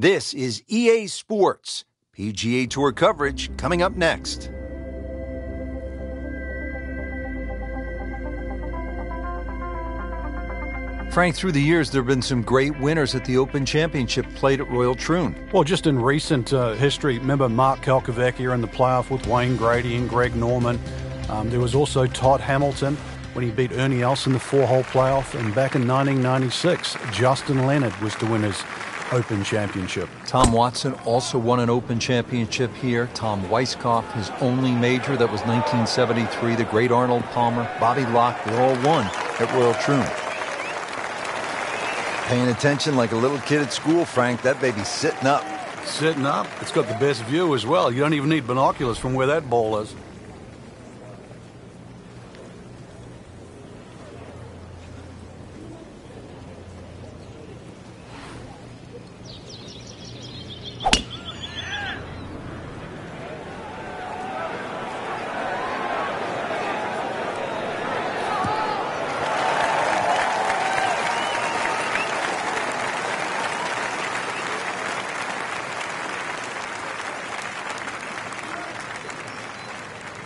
This is EA Sports. PGA Tour coverage coming up next. Frank, through the years, there have been some great winners at the Open Championship played at Royal Troon. Well, just in recent history, remember Mark Kalkovecchia in the playoff with Wayne Grady and Greg Norman. There was also Todd Hamilton when he beat Ernie Els in the 4-hole playoff. And back in 1996, Justin Leonard was to win his Open Championship. Tom Watson also won an Open Championship here. Tom Weiskopf, his only major, that was 1973. The great Arnold Palmer, Bobby Locke, they all won at Royal Troon. Paying attention like a little kid at school, Frank. That baby's sitting up. Sitting up? It's got the best view as well. You don't even need binoculars from where that ball is.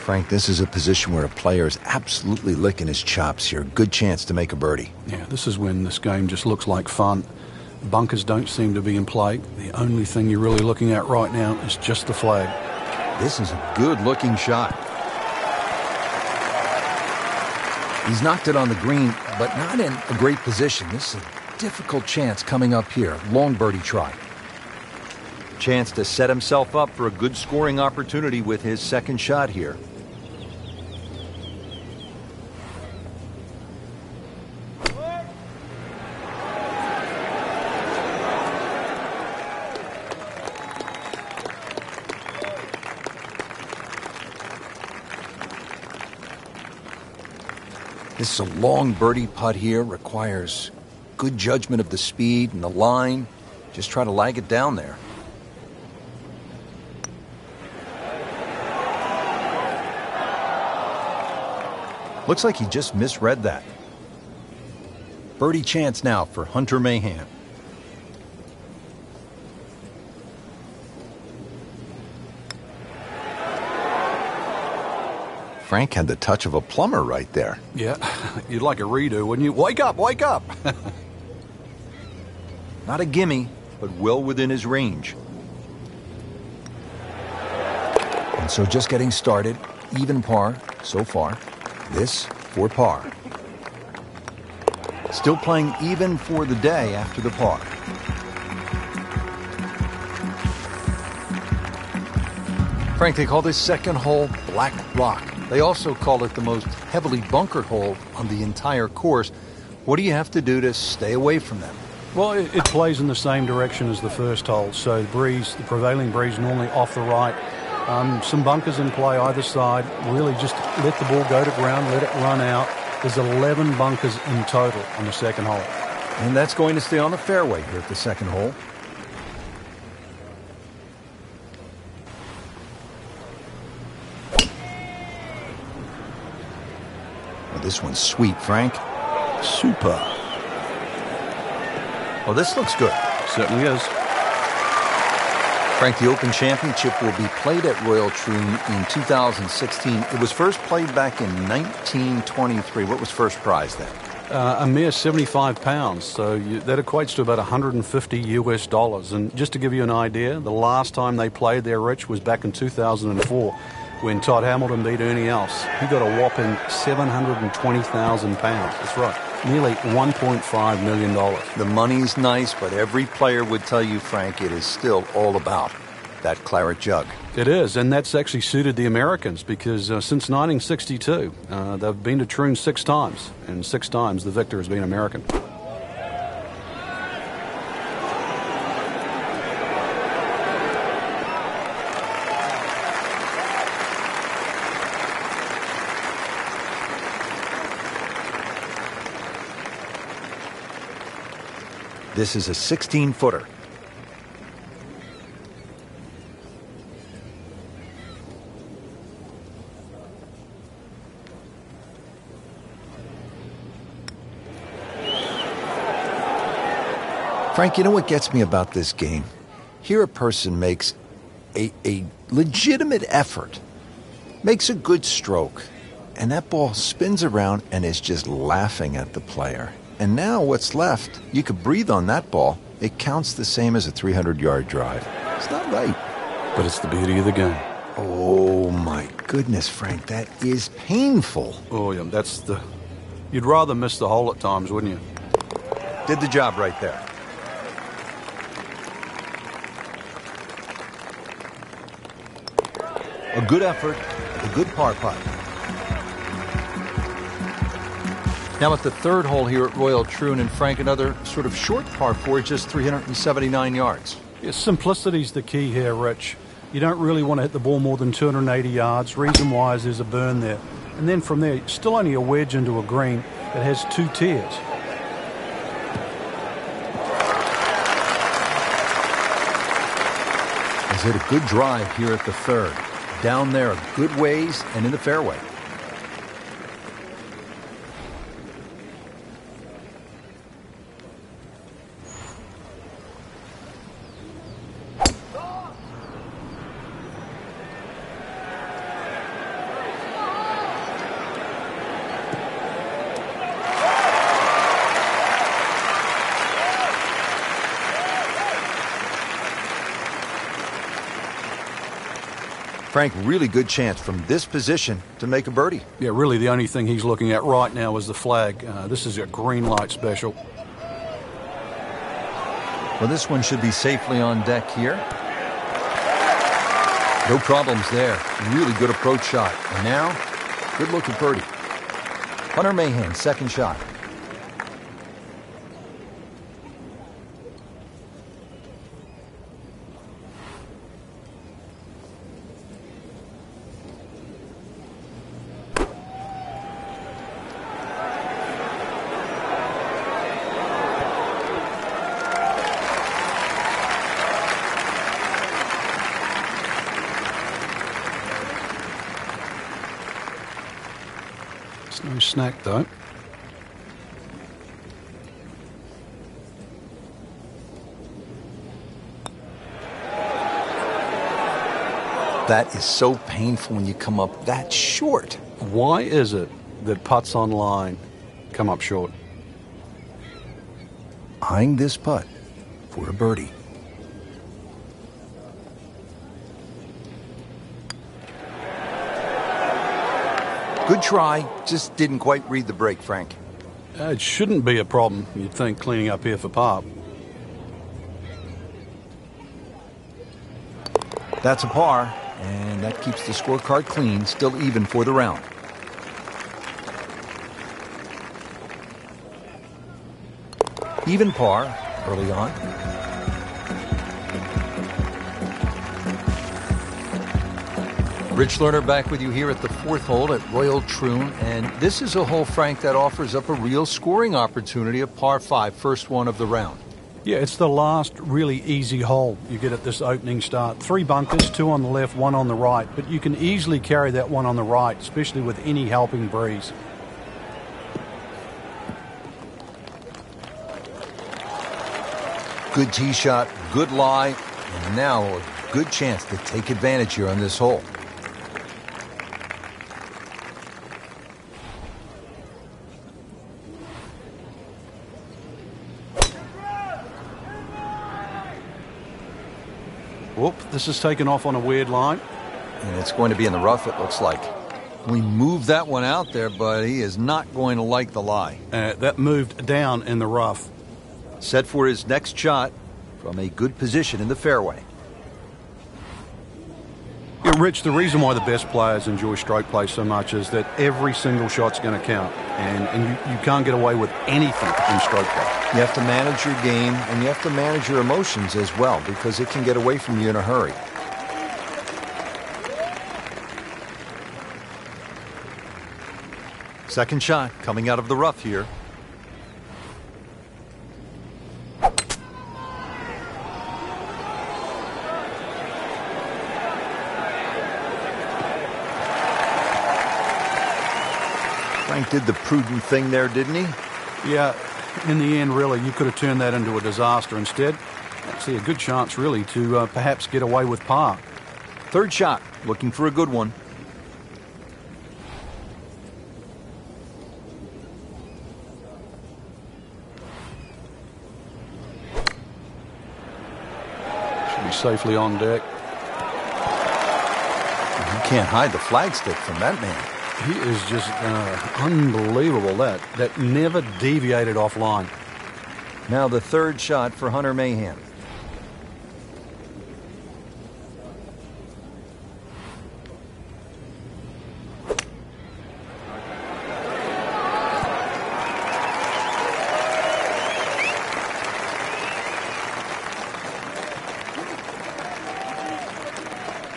Frank, this is a position where a player is absolutely licking his chops here. Good chance to make a birdie. Yeah, this is when this game just looks like fun. Bunkers don't seem to be in play. The only thing you're really looking at right now is just the flag. This is a good-looking shot. He's knocked it on the green, but not in a great position. This is a difficult chance coming up here. Long birdie try. Chance to set himself up for a good scoring opportunity with his second shot here. This is a long birdie putt here. Requires good judgment of the speed and the line. Just try to lag it down there. Looks like he just misread that. Birdie chance now for Hunter Mahan. Frank had the touch of a plumber right there. Yeah, you'd like a redo, wouldn't you? Wake up, wake up! Not a gimme, but well within his range. And so just getting started, even par so far. This for par. Still playing even for the day after the par. Frank, they call this second hole Black Rock. They also call it the most heavily bunkered hole on the entire course. What do you have to do to stay away from them? Well, it plays in the same direction as the first hole. So the prevailing breeze normally off the right. Some bunkers in play either side. Really just let the ball go to ground, let it run out. There's 11 bunkers in total on the second hole. And that's going to stay on the fairway here at the second hole. Well, this one's sweet, Frank. Super. Well, this looks good. Certainly is. Frank, the Open Championship will be played at Royal Troon in 2016. It was first played back in 1923. What was first prize then? A mere 75 pounds. So that equates to about $150 US. And just to give you an idea, the last time they played there, Rich, was back in 2004 when Todd Hamilton beat Ernie Els. He got a whopping 720,000 pounds. That's right. Nearly $1.5 million. The money's nice, but every player would tell you, Frank, it is still all about that claret jug. It is, and that's actually suited the Americans because since 1962, they've been to Troon 6 times, and 6 times the victor has been American. This is a 16-footer. Frank, you know what gets me about this game? Here a person makes a legitimate effort, makes a good stroke, and that ball spins around and is just laughing at the player. And now what's left, you could breathe on that ball. It counts the same as a 300-yard drive. It's not right. But it's the beauty of the game. Oh, my goodness, Frank, that is painful. Oh, yeah, that's the... You'd rather miss the hole at times, wouldn't you? Did the job right there. A good effort, a good par putt. Now at the third hole here at Royal Troon, and Frank, another sort of short par 4, just 379 yards. Yeah, simplicity's the key here, Rich. You don't really want to hit the ball more than 280 yards. Reason why is there's a burn there. And then from there, still only a wedge into a green that has 2 tiers. He's hit a good drive here at the third. Down there a good ways and in the fairway. Frank, really good chance from this position to make a birdie. Yeah, really the only thing he's looking at right now is the flag. This is a green light special. Well, this one should be safely on deck here. No problems there. Really good approach shot. And now, good look at birdie. Hunter Mahan, second shot. No snack, though. That is so painful when you come up that short. Why is it that putts on line come up short? Eyeing this putt for a birdie. Good try, just didn't quite read the break, Frank. It shouldn't be a problem, you'd think, cleaning up here for par. That's a par, and that keeps the scorecard clean, still even for the round. Even par early on. Rich Lerner back with you here at the fourth hole at Royal Troon, and this is a hole, Frank, that offers up a real scoring opportunity, a par 5, first one of the round. Yeah, it's the last really easy hole you get at this opening start. 3 bunkers, 2 on the left, 1 on the right, but you can easily carry that one on the right, especially with any helping breeze. Good tee shot, good lie, and now a good chance to take advantage here on this hole. Whoop, this is taken off on a weird line. And it's going to be in the rough, it looks like. We moved that one out there, but he is not going to like the lie. That moved down in the rough. Set for his next shot from a good position in the fairway. Yeah, Rich, the reason why the best players enjoy stroke play so much is that every single shot's going to count. And you can't get away with anything in stroke play. You have to manage your game, and you have to manage your emotions as well, because it can get away from you in a hurry. Second shot coming out of the rough here. Frank did the prudent thing there, didn't he? Yeah, in the end, really, you could have turned that into a disaster. Instead, actually a good chance, really, to perhaps get away with par. Third shot, looking for a good one. Should be safely on deck. You can't hide the flagstick from that man. He is just unbelievable. That never deviated offline. Now the third shot for Hunter Mahan.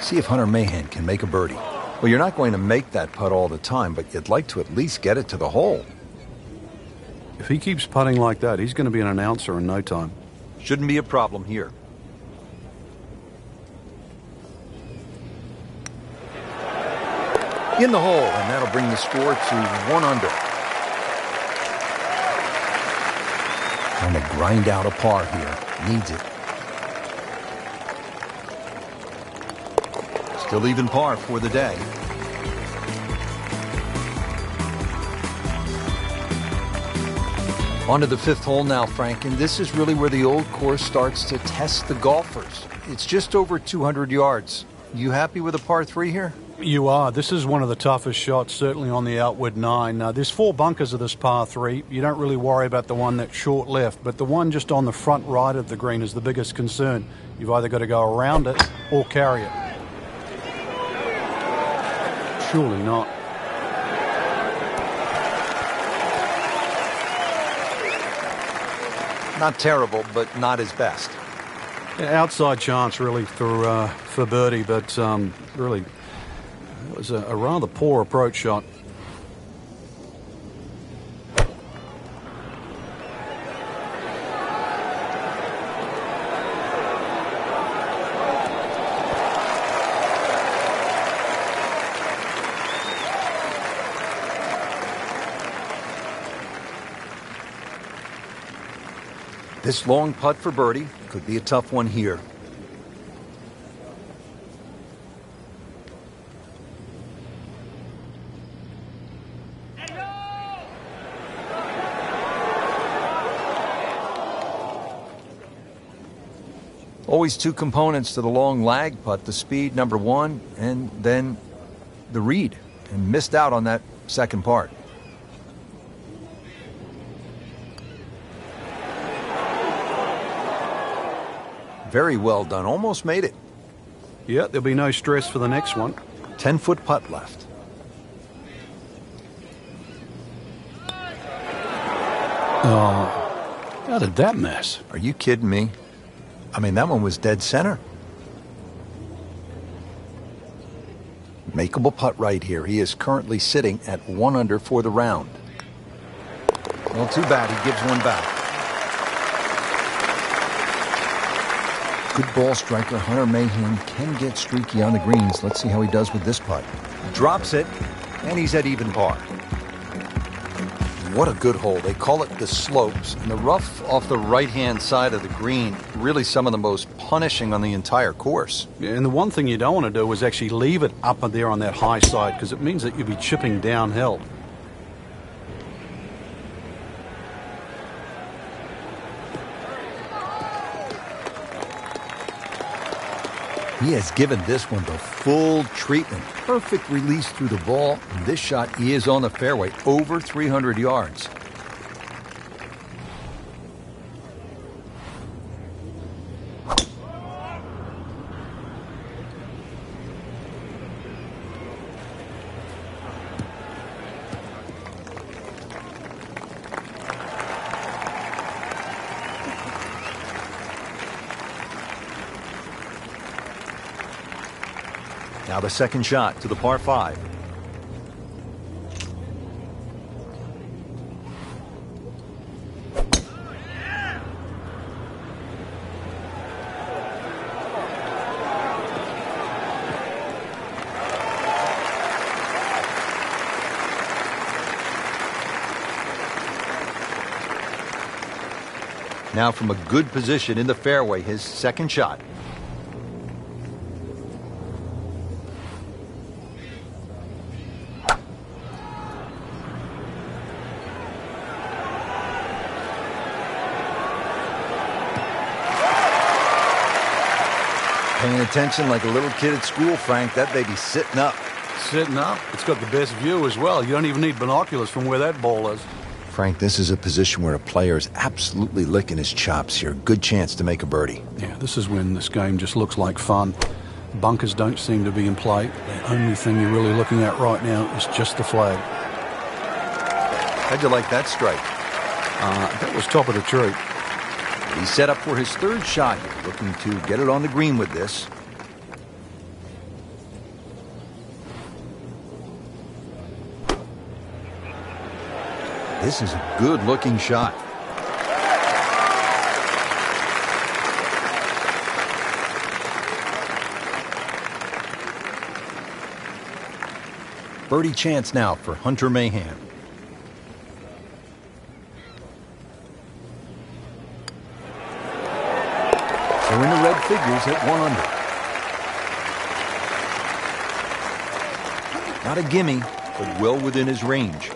See if Hunter Mahan can make a birdie. Well, you're not going to make that putt all the time, but you'd like to at least get it to the hole. If he keeps putting like that, he's going to be an announcer in no time. Shouldn't be a problem here. In the hole, and that'll bring the score to 1 under. Trying to grind out a par here. Needs it. Still even par for the day. On to the fifth hole now, Frank, and this is really where the old course starts to test the golfers. It's just over 200 yards. You happy with a par 3 here? You are. This is one of the toughest shots, certainly on the outward 9. There's 4 bunkers of this par 3. You don't really worry about the one that's short left, but the one just on the front right of the green is the biggest concern. You've either got to go around it or carry it. Surely not. Not terrible, but not his best. Yeah, outside chance, really, for birdie, but really, it was a rather poor approach shot. This long putt for birdie could be a tough one here. Always 2 components to the long lag putt, the speed, number 1, and then the read. And missed out on that second part. Very well done. Almost made it. Yeah, there'll be no stress for the next one. 10-foot putt left. Oh, how did that miss? Are you kidding me? I mean, that one was dead center. Makeable putt right here. He is currently sitting at 1 under for the round. Well, too bad. He gives one back. Good ball striker Hunter Mahan can get streaky on the greens. Let's see how he does with this putt. Drops it, and he's at even par. What a good hole. They call it the slopes. And the rough off the right-hand side of the green, really some of the most punishing on the entire course. And the one thing you don't want to do is actually leave it up there on that high side, because it means that you'll be chipping downhill. He has given this one the full treatment. Perfect release through the ball. And this shot is on the fairway, over 300 yards. Now the second shot to the par 5. Now from a good position in the fairway, his second shot. Paying attention like a little kid at school, Frank. That baby's sitting up. Sitting up? It's got the best view as well. You don't even need binoculars from where that ball is. Frank, this is a position where a player is absolutely licking his chops here. Good chance to make a birdie. Yeah, this is when this game just looks like fun. Bunkers don't seem to be in play. The only thing you're really looking at right now is just the flag. How'd you like that strike? That was top of the tree. He's set up for his third shot here, looking to get it on the green with this. This is a good-looking shot. Birdie chance now for Hunter Mahan. So in the red figures at 1 under. Not a gimme, but well within his range.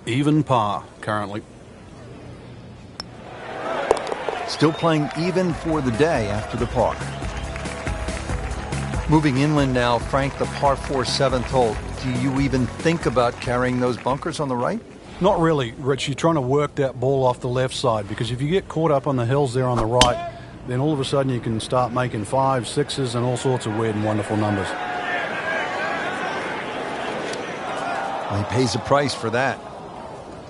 Even par currently. Still playing even for the day after the par. Moving inland now, Frank, the par 4 7th hole. Do you even think about carrying those bunkers on the right? Not really, Rich. You're trying to work that ball off the left side, because if you get caught up on the hills there on the right, then all of a sudden you can start making 5s, 6s, and all sorts of weird and wonderful numbers. Well, he pays a price for that.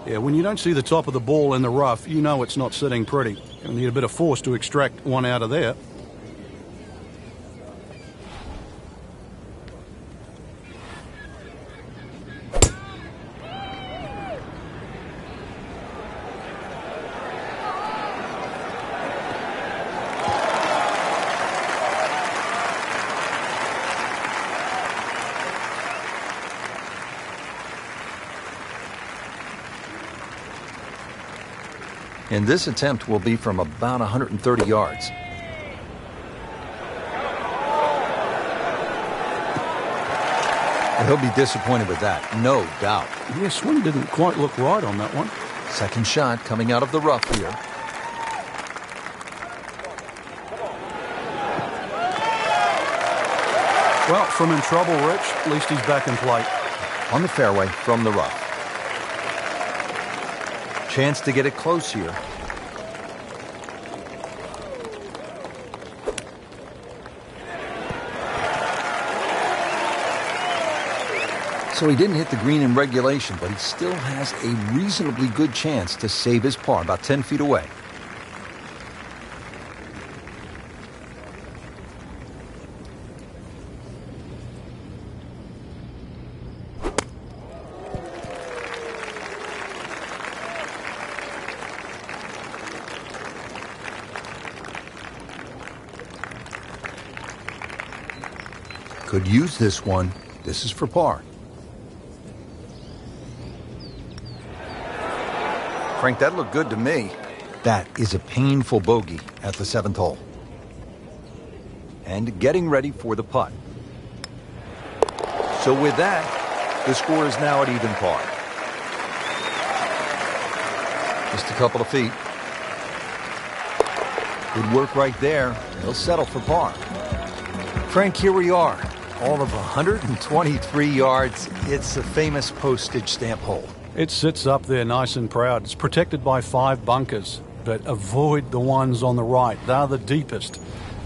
Yeah, when you don't see the top of the ball in the rough, you know it's not sitting pretty. You need a bit of force to extract one out of there. And this attempt will be from about 130 yards. And he'll be disappointed with that, no doubt. Yeah, swing didn't quite look right on that one. Second shot coming out of the rough here. Well, from in trouble, Rich, at least he's back in play. On the fairway from the rough. Chance to get it close here. So he didn't hit the green in regulation, but he still has a reasonably good chance to save his par, about 10 feet away. Could use this one. This is for par. Frank, that looked good to me. That is a painful bogey at the 7th hole. And getting ready for the putt. So with that, the score is now at even par. Just a couple of feet. Good work right there. He'll settle for par. Frank, here we are. All of 123 yards. It's a famous postage stamp hole. It sits up there nice and proud. It's protected by 5 bunkers, but avoid the ones on the right. They're the deepest,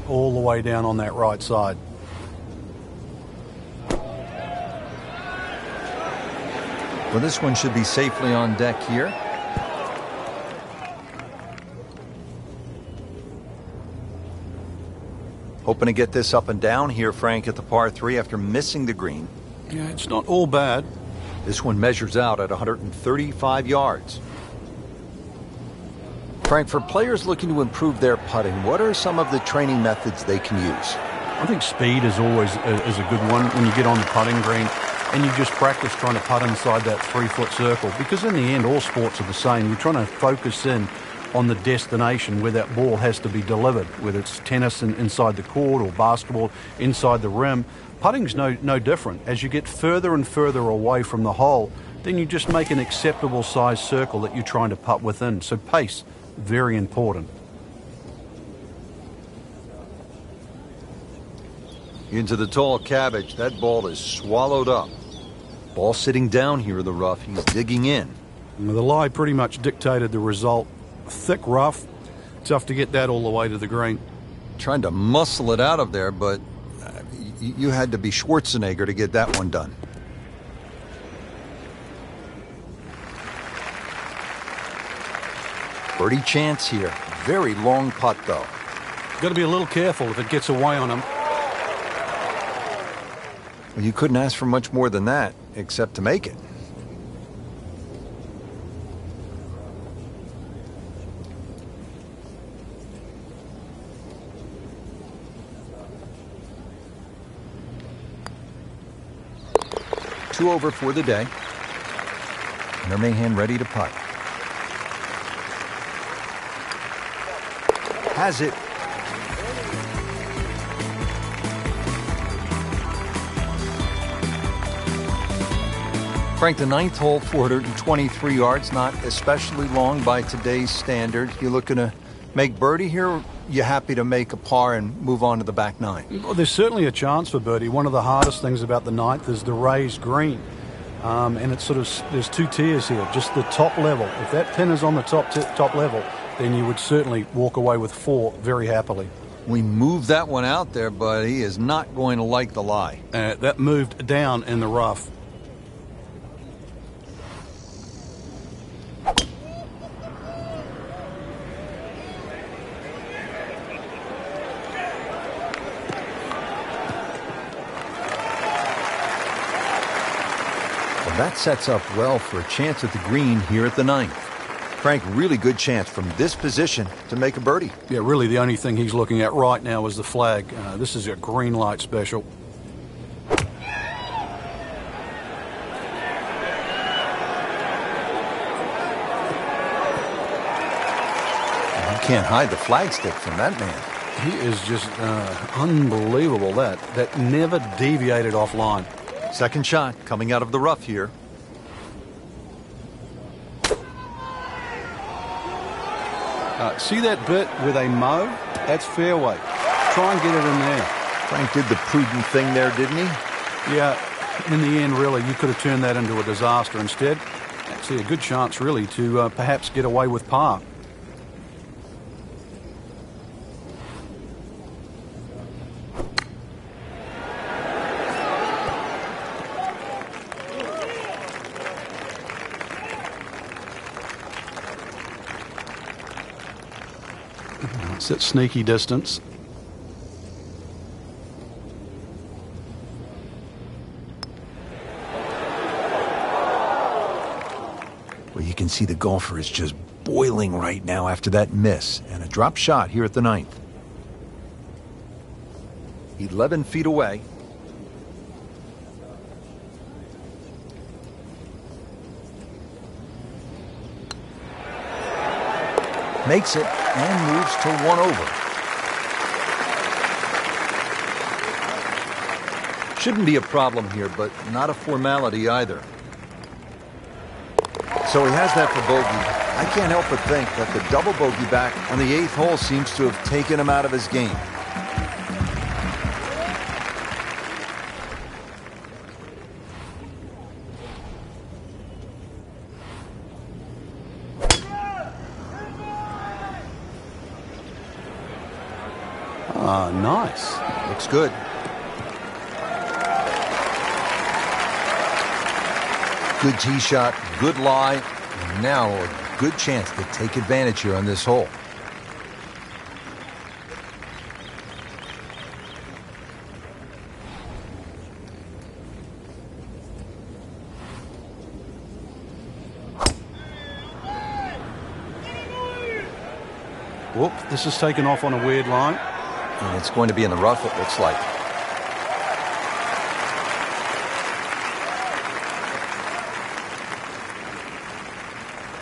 all the way down on that right side. Well, this one should be safely on deck here. Hoping to get this up and down here, Frank, at the par 3 after missing the green. Yeah, it's not all bad. This one measures out at 135 yards. Frank, for players looking to improve their putting, what are some of the training methods they can use? I think speed is always is a good one when you get on the putting green and you just practice trying to putt inside that 3-foot circle, because in the end all sports are the same. You're trying to focus in on the destination where that ball has to be delivered, whether it's tennis inside the court or basketball inside the rim. Putting's no different. As you get further and further away from the hole, then you just make an acceptable size circle that you're trying to putt within. So pace, very important. Into the tall cabbage. That ball is swallowed up. Ball sitting down here in the rough. He's digging in. The lie pretty much dictated the result. Thick rough. Tough to get that all the way to the green. Trying to muscle it out of there, but you had to be Schwarzenegger to get that one done. Birdie chance here. Very long putt, though. Got to be a little careful if it gets away on him. Well, you couldn't ask for much more than that, except to make it. Two over for the day. And Mahan ready to putt. Has it. Frank, the ninth hole, 423 yards, not especially long by today's standard. You looking to make birdie here, or you happy to make a par and move on to the back nine? Well, there's certainly a chance for birdie. One of the hardest things about the ninth is the raised green. And it's sort of, there's two tiers here, just the top level. If that pin is on the top level, then you would certainly walk away with 4 very happily. We moved that one out there, but he is not going to like the lie. That moved down in the rough. That sets up well for a chance at the green here at the ninth. Frank, really good chance from this position to make a birdie. Yeah, really the only thing he's looking at right now is the flag. This is a green light special. You can't hide the flagstick from that man. He is just unbelievable. That never deviated offline. Second shot coming out of the rough here. See that bit where they mow? That's fairway. Try and get it in there. Frank did the prudent thing there, didn't he? Yeah, in the end, really, you could have turned that into a disaster. Instead, actually a good chance, really, to perhaps get away with par. It's at sneaky distance. Well, you can see the golfer is just boiling right now after that miss. And a drop shot here at the ninth. 11 feet away. Makes it and moves to 1 over. Shouldn't be a problem here, but not a formality either. So he has that for bogey. I can't help but think that the double bogey back on the 8th hole seems to have taken him out of his game. Ah, nice. Looks good. Good tee shot, good lie, and now a good chance to take advantage here on this hole. Whoop, this is taken off on a weird line. And it's going to be in the rough, it looks like.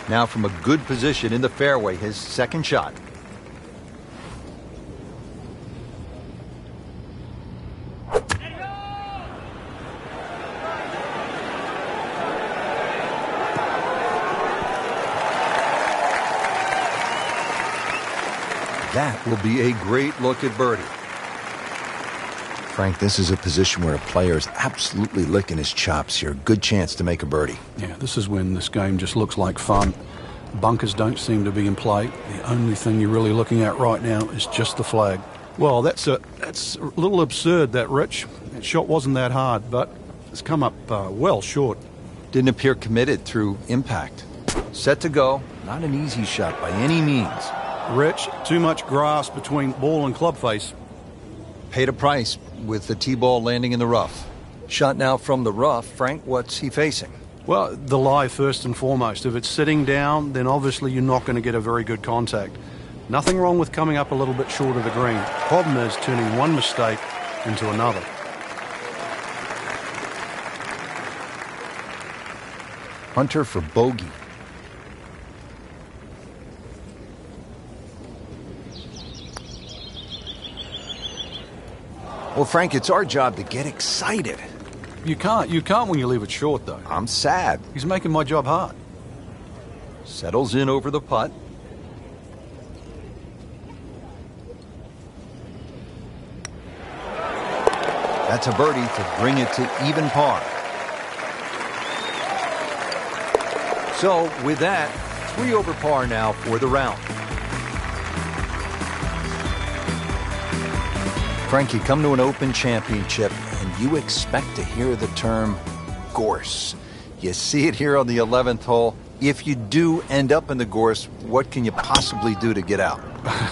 Now from a good position in the fairway, his second shot. That will be a great look at birdie. Frank, this is a position where a player is absolutely licking his chops here. Good chance to make a birdie. Yeah, this is when this game just looks like fun. Bunkers don't seem to be in play. The only thing you're really looking at right now is just the flag. Well, that's a little absurd, that, Rich. That shot wasn't that hard, but it's come up well short. Didn't appear committed through impact. Set to go. Not an easy shot by any means. Rich, too much grass between ball and club face. Paid a price with the tee ball landing in the rough. Shot now from the rough. Frank, what's he facing? Well, the lie first and foremost. If it's sitting down, then obviously you're not going to get a very good contact. Nothing wrong with coming up a little bit short of the green. Problem is turning one mistake into another. Hunter for bogey. Well, Frank, it's our job to get excited. You can't when you leave it short, though. I'm sad. He's making my job hard. Settles in over the putt. That's a birdie to bring it to even par. So, with that, 3 over par now for the round. Frank, you come to an Open Championship and you expect to hear the term gorse. You see it here on the 11th hole. If you do end up in the gorse, what can you possibly do to get out?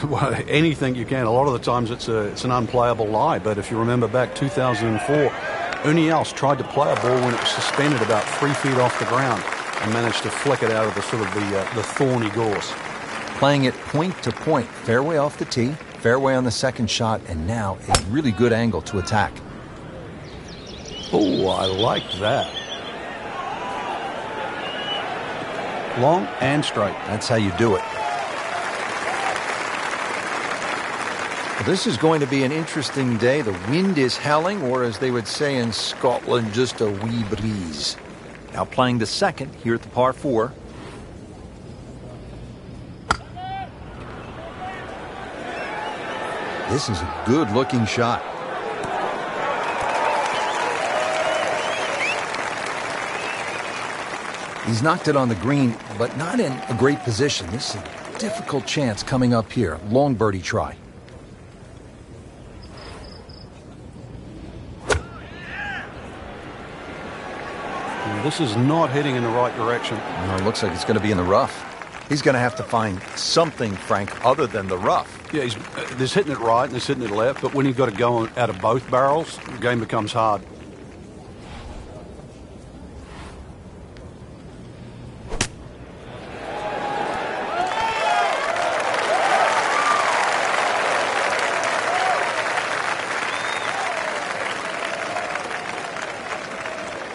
Well, anything you can. A lot of the times it's an unplayable lie, but if you remember back 2004, Ernie Els tried to play a ball when it was suspended about 3 feet off the ground and managed to flick it out of the thorny gorse. Playing it point to point, fairway off the tee, fairway on the second shot, and now a really good angle to attack. Oh, I like that. Long and straight. That's how you do it. Well, this is going to be an interesting day. The wind is howling, or as they would say in Scotland, just a wee breeze. Now playing the second here at the par 4. This is a good-looking shot. He's knocked it on the green, but not in a great position. This is a difficult chance coming up here. Long birdie try. This is not heading in the right direction. No, it looks like it's going to be in the rough. He's going to have to find something, Frank, other than the rough. Yeah, there's hitting it right and there's hitting it left, but when you've got to go out of both barrels, the game becomes hard.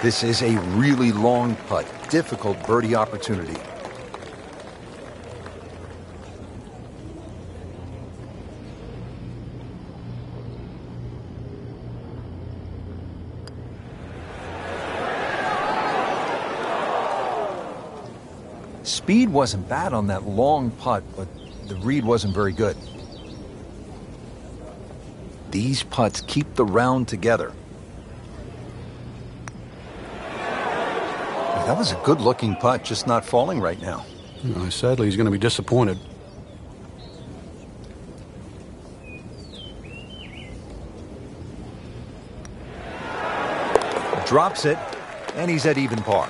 This is a really long putt. Difficult birdie opportunity. Speed wasn't bad on that long putt, but the read wasn't very good. These putts keep the round together. That was a good-looking putt, just not falling right now. Sadly, he's going to be disappointed. Drops it, and he's at even par.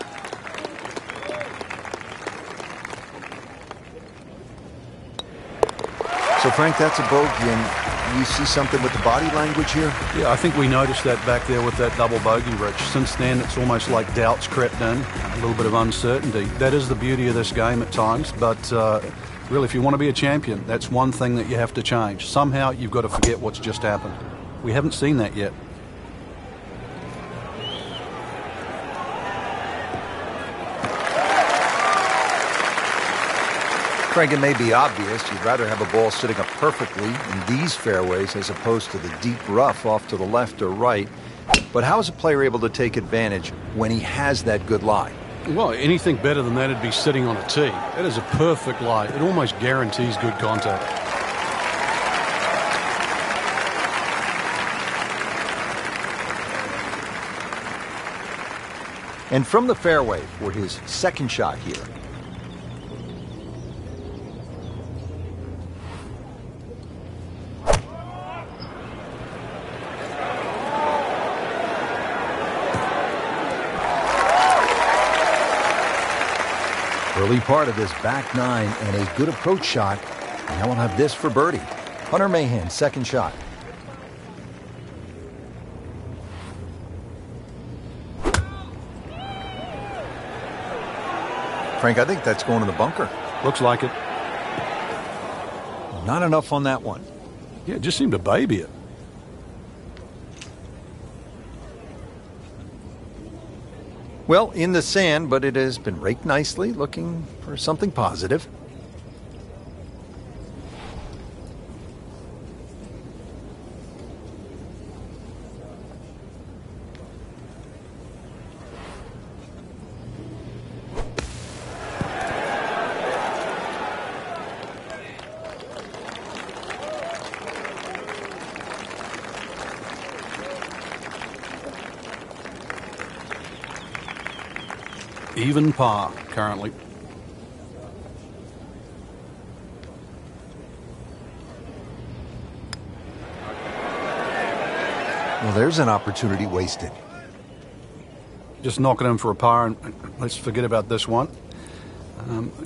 So, Frank, that's a bogey, and you see something with the body language here? Yeah, I think we noticed that back there with that double bogey, Rich. Since then, it's almost like doubts crept in, a little bit of uncertainty. That is the beauty of this game at times, but Really, if you want to be a champion, that's one thing that you have to change. Somehow, you've got to forget what's just happened. We haven't seen that yet. Frank, it may be obvious you'd rather have a ball sitting up perfectly in these fairways as opposed to the deep rough off to the left or right. But how is a player able to take advantage when he has that good lie? Well, anything better than that would be sitting on a tee. That is a perfect lie. It almost guarantees good contact. And from the fairway for his second shot here. Early part of this back nine and a good approach shot. Now we'll have this for birdie. Hunter Mahan, second shot. Frank, I think that's going to the bunker. Looks like it. Not enough on that one. Yeah, it just seemed to baby it. Well, in the sand, but it has been raked nicely, looking for something positive. Even par, currently. Well, there's an opportunity wasted. Just knocking him for a par, and let's forget about this one.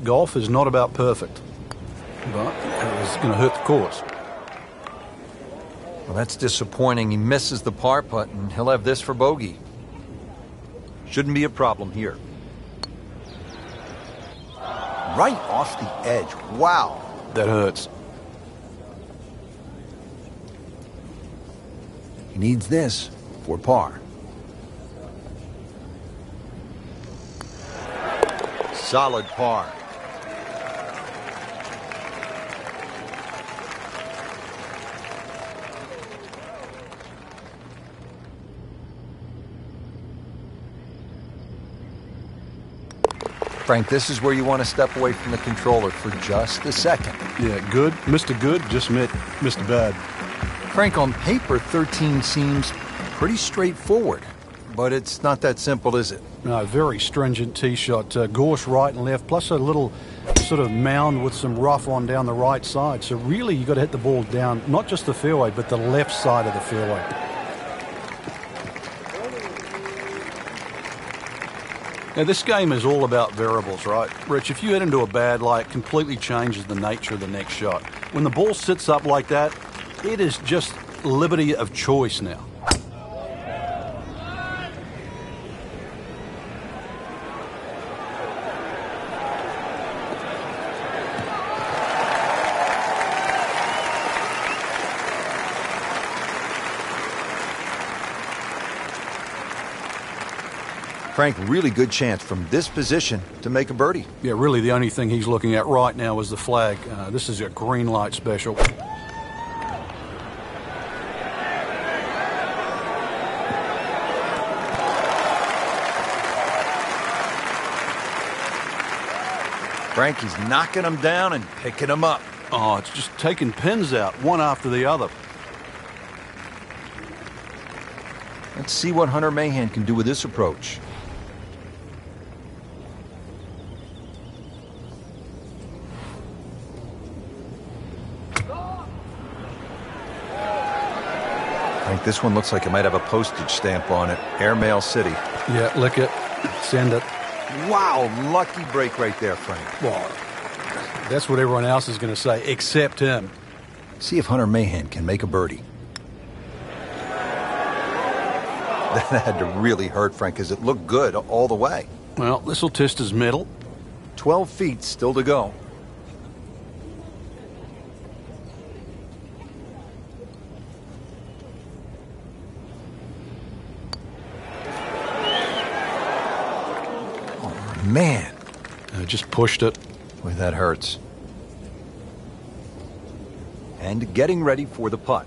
Golf is not about perfect, but it's going to hurt the course. Well, that's disappointing. He misses the par putt, and he'll have this for bogey. Shouldn't be a problem here. Right off the edge. Wow. That hurts. He needs this for par. Solid par. Frank, this is where you want to step away from the controller for just a second. Yeah, good. Mr. Good just met Mr. Bad. Frank, on paper, 13 seems pretty straightforward, but it's not that simple, is it? No, very stringent tee shot. Gorse right and left, plus a little sort of mound with some rough on down the right side. So really, you've got to hit the ball down, not just the fairway, but the left side of the fairway. Now, this game is all about variables, right? Rich, if you hit into a bad lie, it completely changes the nature of the next shot. When the ball sits up like that, it is just liberty of choice now. Frank, really good chance from this position to make a birdie. Yeah, really the only thing he's looking at right now is the flag. This is a green light special. Frank, he's knocking them down and picking them up. Oh, it's just taking pins out, one after the other. Let's see what Hunter Mahan can do with this approach. Frank, this one looks like it might have a postage stamp on it. Airmail City. Yeah, lick it, send it. Wow, lucky break right there, Frank. Well, that's what everyone else is going to say, except him. See if Hunter Mahan can make a birdie. That had to really hurt, Frank, because it looked good all the way. Well, this will test his mettle. 12 feet still to go. Man. Just pushed it. Boy, that hurts. And getting ready for the putt.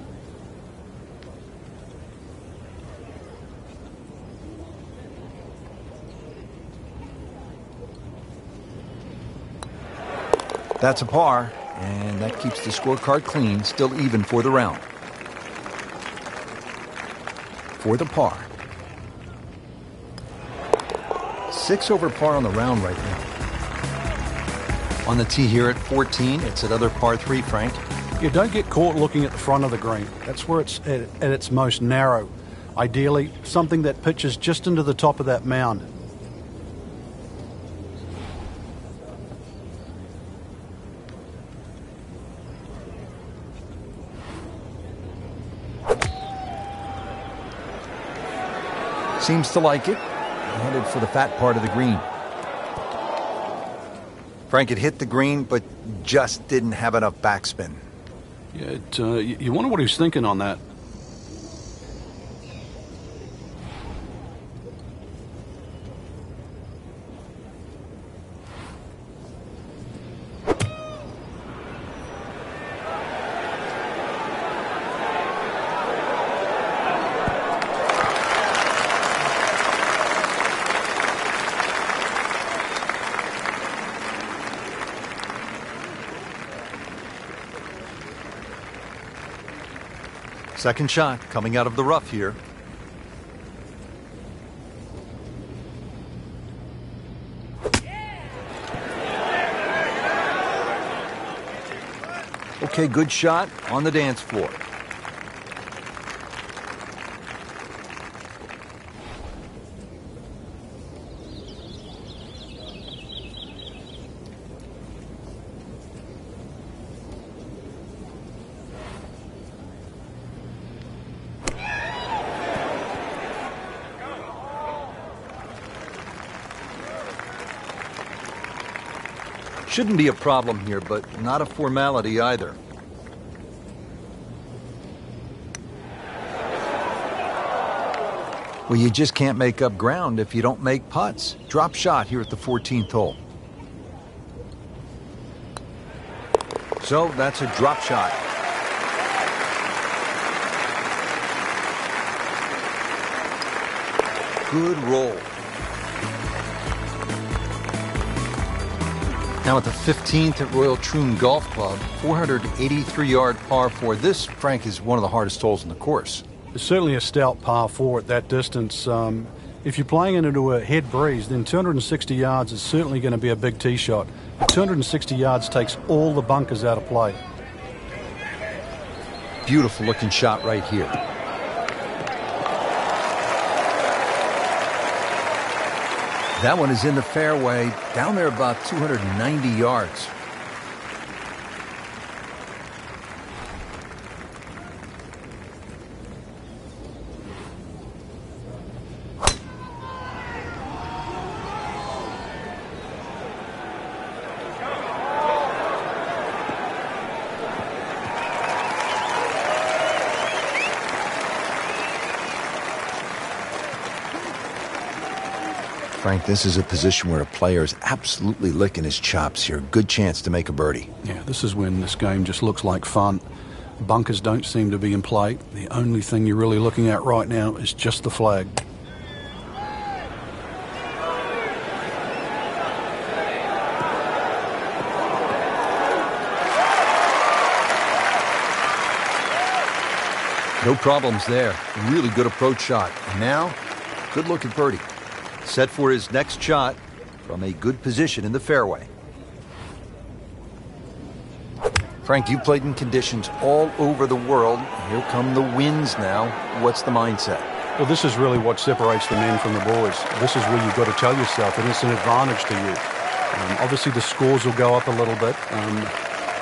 That's a par, and that keeps the scorecard clean, still even for the round. For the par. 6 over par on the round right now. On the tee here at 14, it's another par 3, Frank. You don't get caught looking at the front of the green. That's where it's at its most narrow. Ideally, something that pitches just into the top of that mound. Seems to like it. Headed for the fat part of the green. Frank, it hit the green, but just didn't have enough backspin. Yeah, you wonder what he's thinking on that. Second shot coming out of the rough here. Okay, good shot on the dance floor. Shouldn't be a problem here, but not a formality either. Well, you just can't make up ground if you don't make putts. Drop shot here at the 14th hole. So that's a drop shot. Good roll. Now at the 15th at Royal Troon Golf Club, 483-yard par 4. This, Frank, is one of the hardest holes in the course. It's certainly a stout par 4 at that distance. If you're playing it into a head breeze, then 260 yards is certainly going to be a big tee shot. But 260 yards takes all the bunkers out of play. Beautiful looking shot right here. That one is in the fairway, down there about 290 yards. Frank, this is a position where a player is absolutely licking his chops here. Good chance to make a birdie. Yeah, this is when this game just looks like fun. Bunkers don't seem to be in play. The only thing you're really looking at right now is just the flag. No problems there. Really good approach shot. And now, good look at birdie. Set for his next shot from a good position in the fairway. Frank, you played in conditions all over the world. Here come the winds now. What's the mindset? Well, this is really what separates the men from the boys. This is where you've got to tell yourself that it's an advantage to you. Obviously, the scores will go up a little bit,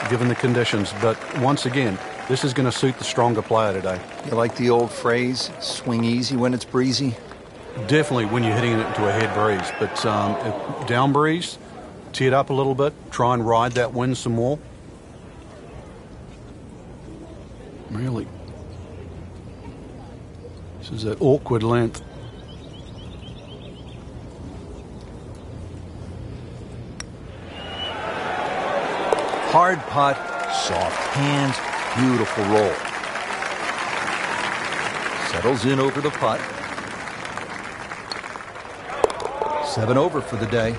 given the conditions. But once again, this is going to suit the stronger player today. You like the old phrase, swing easy when it's breezy? Definitely when you're hitting it into a head breeze. But down breeze, tee it up a little bit, try and ride that wind some more. Really. This is that awkward length. Hard putt, soft hands, beautiful roll. Settles in over the putt. 7 over for the day.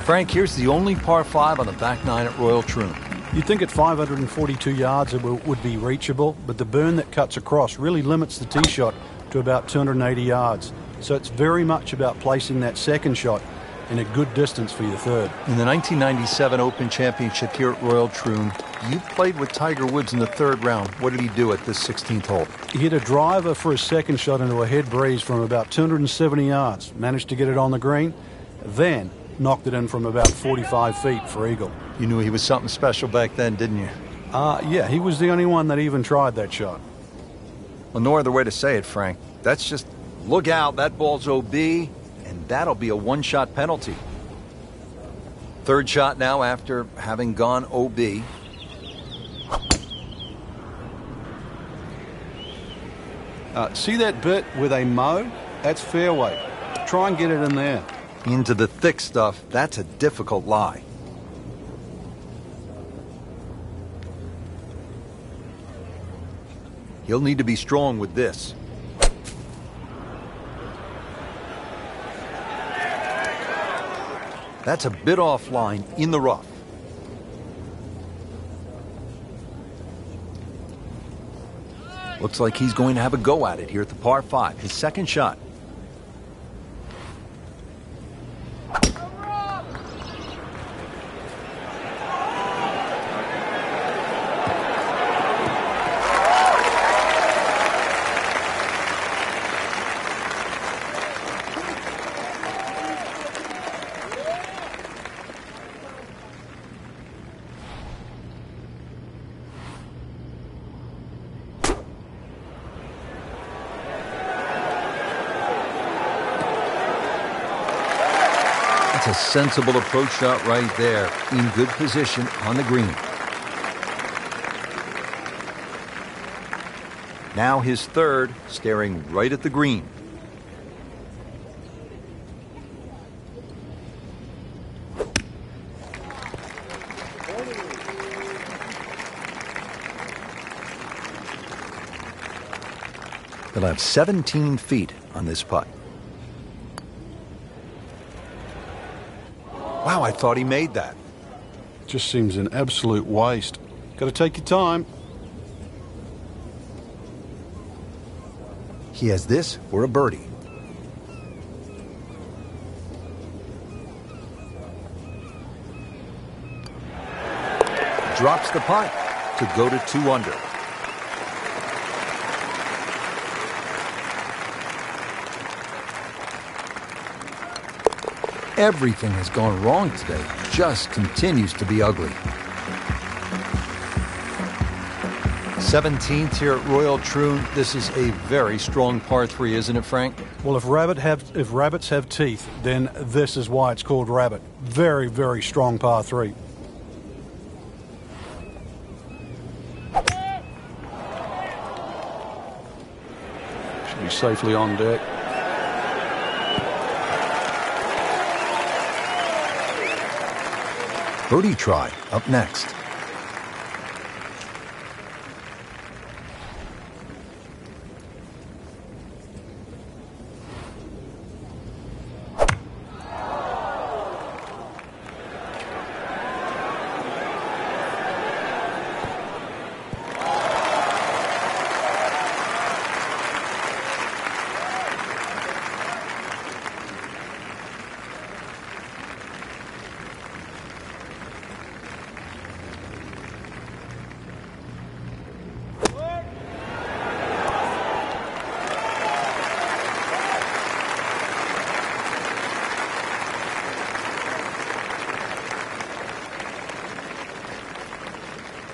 Frank, here's the only par 5 on the back 9 at Royal Troon. You'd think at 542 yards it would be reachable, but the burn that cuts across really limits the tee shot to about 280 yards. So it's very much about placing that second shot in a good distance for your third. In the 1997 Open Championship here at Royal Troon, you played with Tiger Woods in the 3rd round. What did he do at this 16th hole? He hit a driver for his second shot into a head breeze from about 270 yards. Managed to get it on the green, then knocked it in from about 45 feet for eagle. You knew he was something special back then, didn't you? Yeah, he was the only one that even tried that shot. Well, no other way to say it, Frank. That's just, look out, that ball's OB, and that'll be a one-shot penalty. 3rd shot now after having gone OB. See that bit where they mow? That's fairway. Try and get it in there. Into the thick stuff, that's a difficult lie. He'll need to be strong with this. That's a bit offline in the rough. Looks like he's going to have a go at it here at the par 5, his second shot. That's a sensible approach shot right there, in good position on the green. Now his 3rd, staring right at the green. He'll have 17 feet on this putt. Wow, I thought he made that. Just seems an absolute waste. Got to take your time. He has this for a birdie. Drops the putt to go to 2 under. Everything has gone wrong today. Just continues to be ugly. 17th here at Royal Troon. This is a very strong par 3, isn't it, Frank? Well, if rabbits have teeth, then this is why it's called rabbit. Very, very strong par 3. Should be safely on deck. Birdie try up next.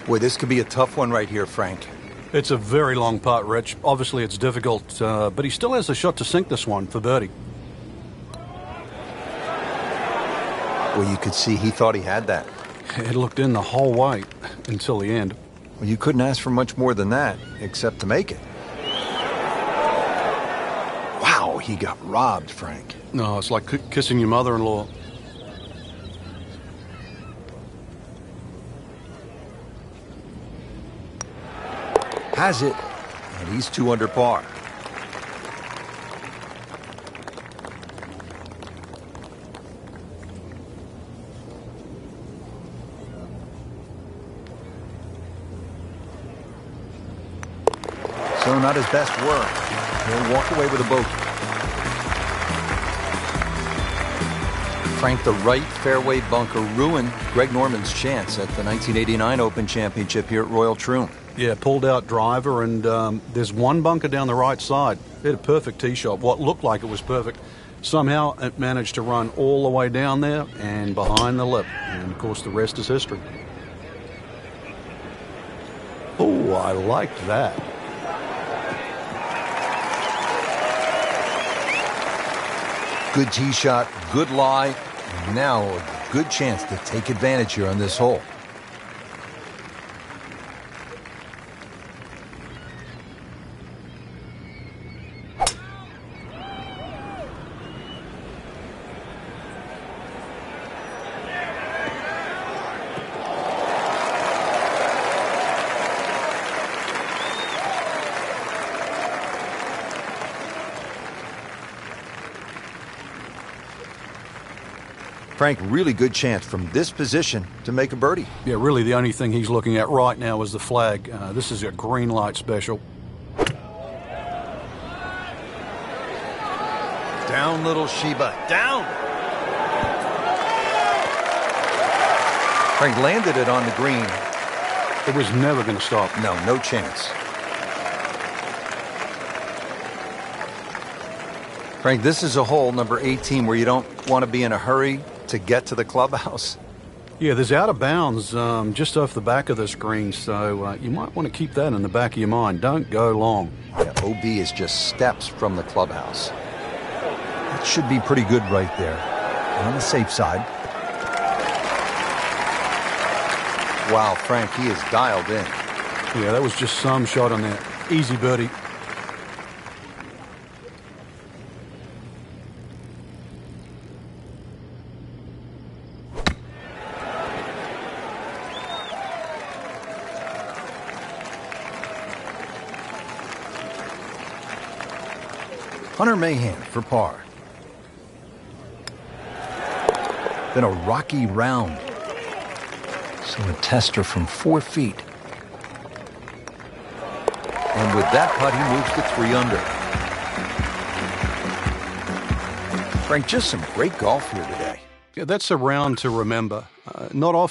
Boy, this could be a tough one right here, Frank. It's a very long putt, Rich. Obviously, it's difficult, but he still has a shot to sink this one for birdie. Well, you could see he thought he had that. It looked in the whole way until the end. Well, you couldn't ask for much more than that, except to make it. Wow, he got robbed, Frank. No, it's like kissing your mother-in-law. Has it, and he's 2 under par. So not his best work. He'll walk away with a bogey. Frank, the right fairway bunker ruined Greg Norman's chance at the 1989 Open Championship here at Royal Troon. Yeah, pulled out driver, and there's one bunker down the right side. It had a perfect tee shot. What looked like it was perfect. Somehow it managed to run all the way down there and behind the lip. And, of course, the rest is history. Oh, I liked that. Good tee shot, good lie, and now a good chance to take advantage here on this hole. Frank, really good chance from this position to make a birdie. Yeah, really the only thing he's looking at right now is the flag. This is a green light special. Down, little Sheba, down! Frank landed it on the green. It was never going to stop. No chance. Frank, this is a hole, number 18, where you don't want to be in a hurry to get to the clubhouse. Yeah, there's out of bounds just off the back of this green, so you might want to keep that in the back of your mind. Don't go long. Yeah, OB is just steps from the clubhouse. That should be pretty good right there. On the safe side. Wow, Frank, he is dialed in. Yeah, that was just some shot on that. Easy birdie. Hunter Mahan for par. Then a rocky round. So a tester from 4 feet. And with that putt, he moves to 3 under. Frank, just some great golf here today. Yeah, that's a round to remember. Not often.